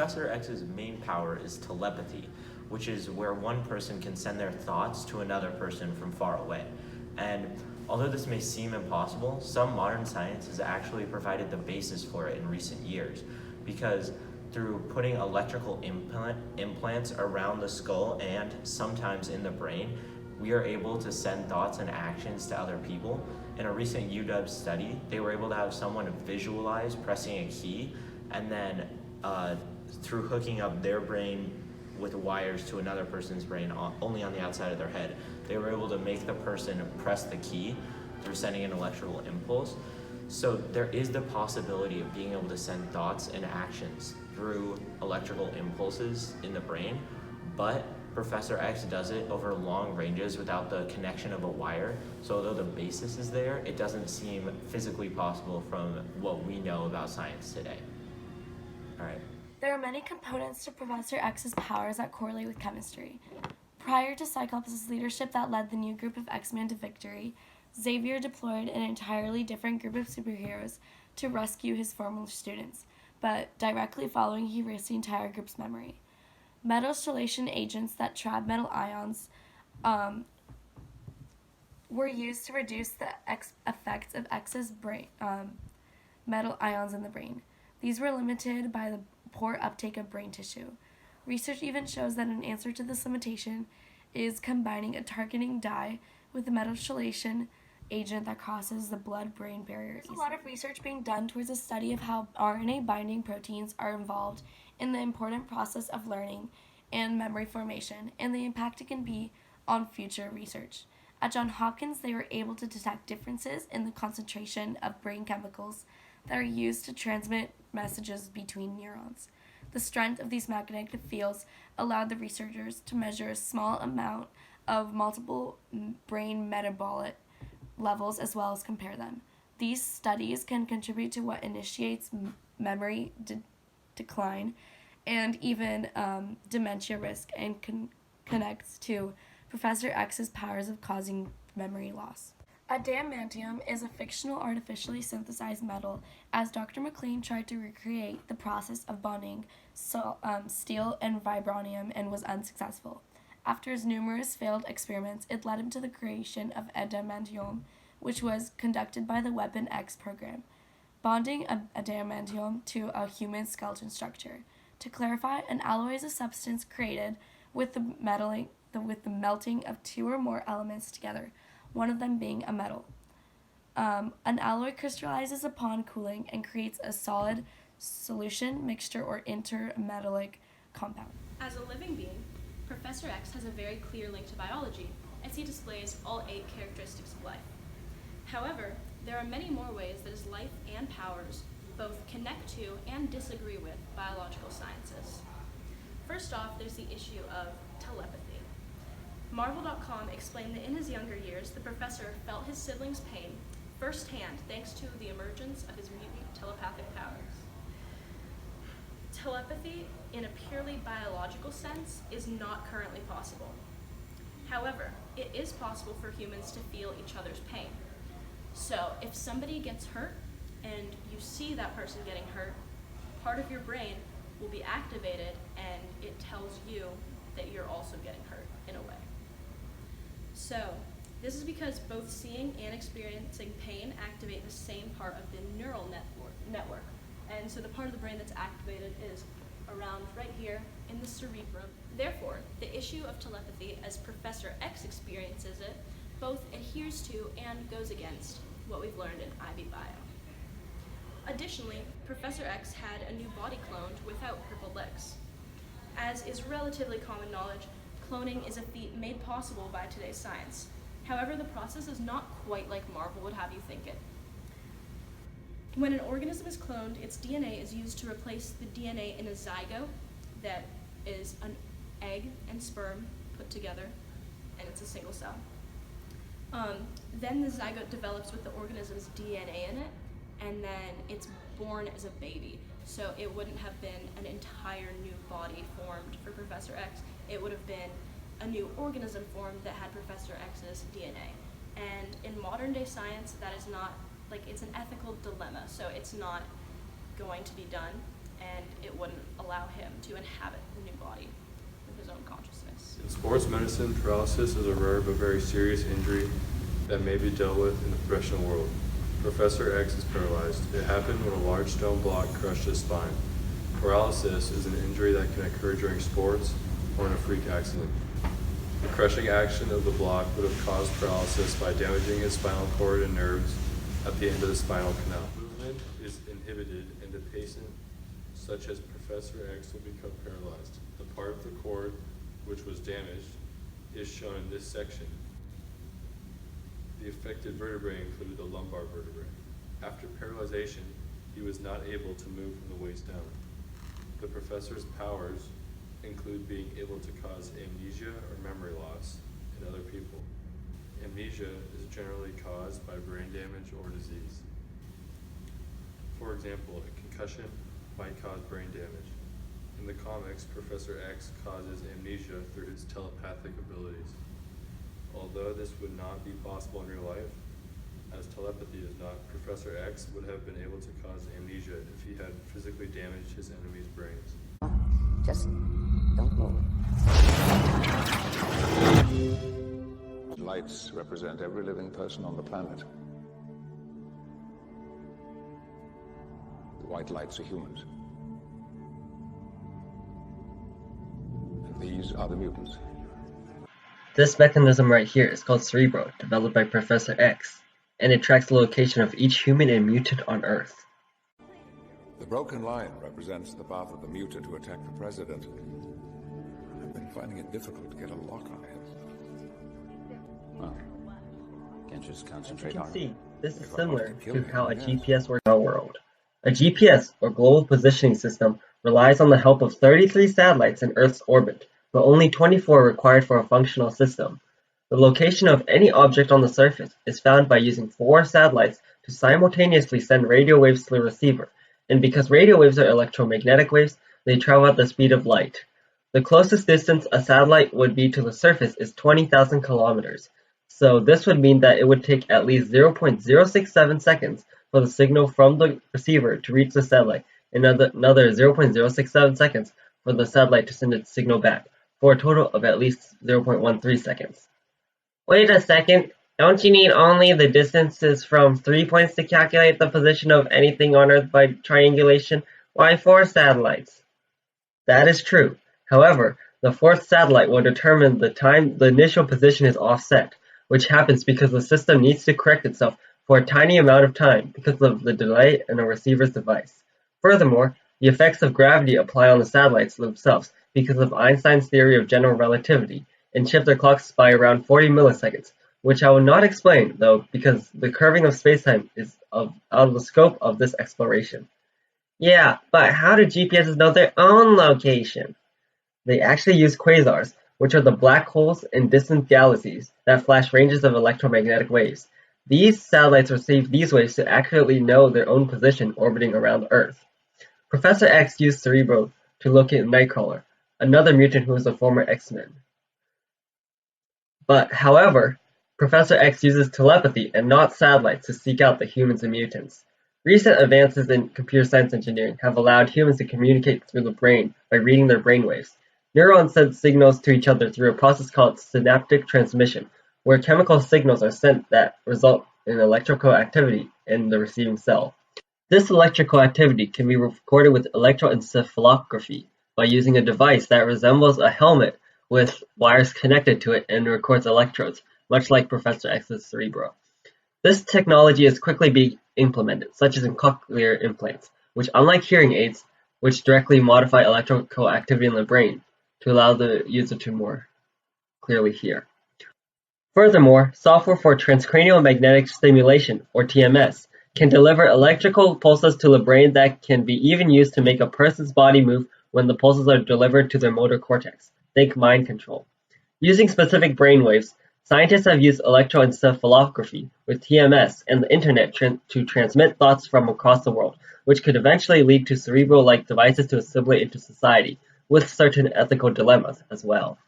Professor X's main power is telepathy, which is where one person can send their thoughts to another person from far away. And although this may seem impossible, some modern science has actually provided the basis for it in recent years, because through putting electrical implants around the skull and sometimes in the brain, we are able to send thoughts and actions to other people. In a recent UW study, they were able to have someone visualize pressing a key, and then through hooking up their brain with wires to another person's brain only on the outside of their head, they were able to make the person press the key through sending an electrical impulse. So there is the possibility of being able to send thoughts and actions through electrical impulses in the brain, but Professor X does it over long ranges without the connection of a wire. So although the basis is there, it doesn't seem physically possible from what we know about science today. All right. There are many components to Professor X's powers that correlate with chemistry. Prior to Cyclops' leadership that led the new group of X-Men to victory, Xavier deployed an entirely different group of superheroes to rescue his former students, but directly following, he erased the entire group's memory. Metal stellation agents that trap metal ions were used to reduce the effects of X's brain, metal ions in the brain. These were limited by the poor uptake of brain tissue. Research even shows that an answer to this limitation is combining a targeting dye with a metal stellation agent that crosses the blood-brain barrier. There's a lot of research being done towards a study of how RNA-binding proteins are involved in the important process of learning and memory formation, and the impact it can be on future research. At Johns Hopkins, they were able to detect differences in the concentration of brain chemicals that are used to transmit messages between neurons. The strength of these magnetic fields allowed the researchers to measure a small amount of multiple brain metabolic levels as well as compare them. These studies can contribute to what initiates memory decline and even dementia risk, and connects to Professor X's powers of causing memory loss. Adamantium is a fictional artificially synthesized metal, as Dr. McLean tried to recreate the process of bonding steel and vibranium and was unsuccessful. After his numerous failed experiments, it led him to the creation of adamantium, which was conducted by the Weapon X program, bonding adamantium to a human skeleton structure. To clarify, an alloy is a substance created with the melting of two or more elements together, one of them being a metal. An alloy crystallizes upon cooling and creates a solid solution, mixture, or intermetallic compound. As a living being, Professor X has a very clear link to biology, as he displays all 8 characteristics of life. However, there are many more ways that his life and powers both connect to and disagree with biological sciences. First off, there's the issue of telepathy. Marvel.com explained that in his younger years, the professor felt his siblings' pain firsthand thanks to the emergence of his mutant telepathic powers. Telepathy, in a purely biological sense, is not currently possible. However, it is possible for humans to feel each other's pain. So, if somebody gets hurt and you see that person getting hurt, part of your brain will be activated and it tells you that you're also getting hurt in a way. So, this is because both seeing and experiencing pain activate the same part of the neural network. And so the part of the brain that's activated is around right here in the cerebrum. Therefore, the issue of telepathy, as Professor X experiences it, both adheres to and goes against what we've learned in IB Bio. Additionally, Professor X had a new body cloned without crippled legs. As is relatively common knowledge, cloning is a feat made possible by today's science. However, the process is not quite like Marvel would have you think it. When an organism is cloned, its DNA is used to replace the DNA in a zygote, that is an egg and sperm put together, and it's a single cell. Then the zygote develops with the organism's DNA in it, and then it's born as a baby. So it wouldn't have been an entire new body formed for Professor X. It would have been a new organism formed that had Professor X's DNA. And in modern day science, that is not, it's an ethical dilemma, so it's not going to be done. and it wouldn't allow him to inhabit the new body with his own consciousness. In sports medicine, paralysis is a rare but very serious injury that may be dealt with in the professional world. Professor X is paralyzed. It happened when a large stone block crushed his spine. Paralysis is an injury that can occur during sports or in a freak accident. The crushing action of the block would have caused paralysis by damaging his spinal cord and nerves at the end of the spinal canal. Movement is inhibited and the patient, such as Professor X, will become paralyzed. The part of the cord which was damaged is shown in this section. The affected vertebrae included the lumbar vertebrae. After paralyzation, he was not able to move from the waist down. The professor's powers include being able to cause amnesia or memory loss in other people. Amnesia is generally caused by brain damage or disease. For example, a concussion might cause brain damage. In the comics, Professor X causes amnesia through his telepathic abilities. Although this would not be possible in real life, as telepathy is not, Professor X would have been able to cause amnesia if he had physically damaged his enemy's brains. Just don't move. Lights represent every living person on the planet. The white lights are humans. And these are the mutants. This mechanism right here is called Cerebro, developed by Professor X, and it tracks the location of each human and mutant on Earth. The broken line represents the path of the mutant to attack the president. I've been finding it difficult to get a lock on him. Well, can't just As concentrate you on can see, this is If I similar want to kill to him, how a yes. GPS works in our world. A GPS, or Global Positioning System, relies on the help of 33 satellites in Earth's orbit, but only 24 are required for a functional system. The location of any object on the surface is found by using 4 satellites to simultaneously send radio waves to the receiver, and because radio waves are electromagnetic waves, they travel at the speed of light. The closest distance a satellite would be to the surface is 20,000 kilometers, so this would mean that it would take at least 0.067 seconds for the signal from the receiver to reach the satellite, and another 0.067 seconds for the satellite to send its signal back, for a total of at least 0.13 seconds. Wait a second, don't you need only the distances from 3 points to calculate the position of anything on Earth by triangulation? Why 4 satellites? That is true. However, the 4th satellite will determine the time the initial position is offset, which happens because the system needs to correct itself for a tiny amount of time because of the delay in a receiver's device. Furthermore, the effects of gravity apply on the satellites themselves because of Einstein's theory of general relativity and shift their clocks by around 40 milliseconds, which I will not explain, though, because the curving of spacetime is out of the scope of this exploration. Yeah, but how do GPSs know their own location? They actually use quasars, which are the black holes in distant galaxies that flash ranges of electromagnetic waves. These satellites receive these waves to accurately know their own position orbiting around Earth. Professor X used Cerebro to locate Nightcrawler, another mutant who is a former X-Men. But, however, Professor X uses telepathy and not satellites to seek out the humans and mutants. Recent advances in computer science engineering have allowed humans to communicate through the brain by reading their brainwaves. Neurons send signals to each other through a process called synaptic transmission, where chemical signals are sent that result in electrical activity in the receiving cell. This electrical activity can be recorded with electroencephalography by using a device that resembles a helmet with wires connected to it and records electrodes, much like Professor X's Cerebro. This technology is quickly being implemented, such as in cochlear implants, which, unlike hearing aids, which directly modify electrical activity in the brain to allow the user to more clearly hear. Furthermore, software for transcranial magnetic stimulation, or TMS, can deliver electrical pulses to the brain that can be even used to make a person's body move when the pulses are delivered to their motor cortex. Think mind control. Using specific brainwaves, scientists have used electroencephalography with TMS and the internet to transmit thoughts from across the world, which could eventually lead to Cerebro-like devices to assimilate into society, with certain ethical dilemmas as well.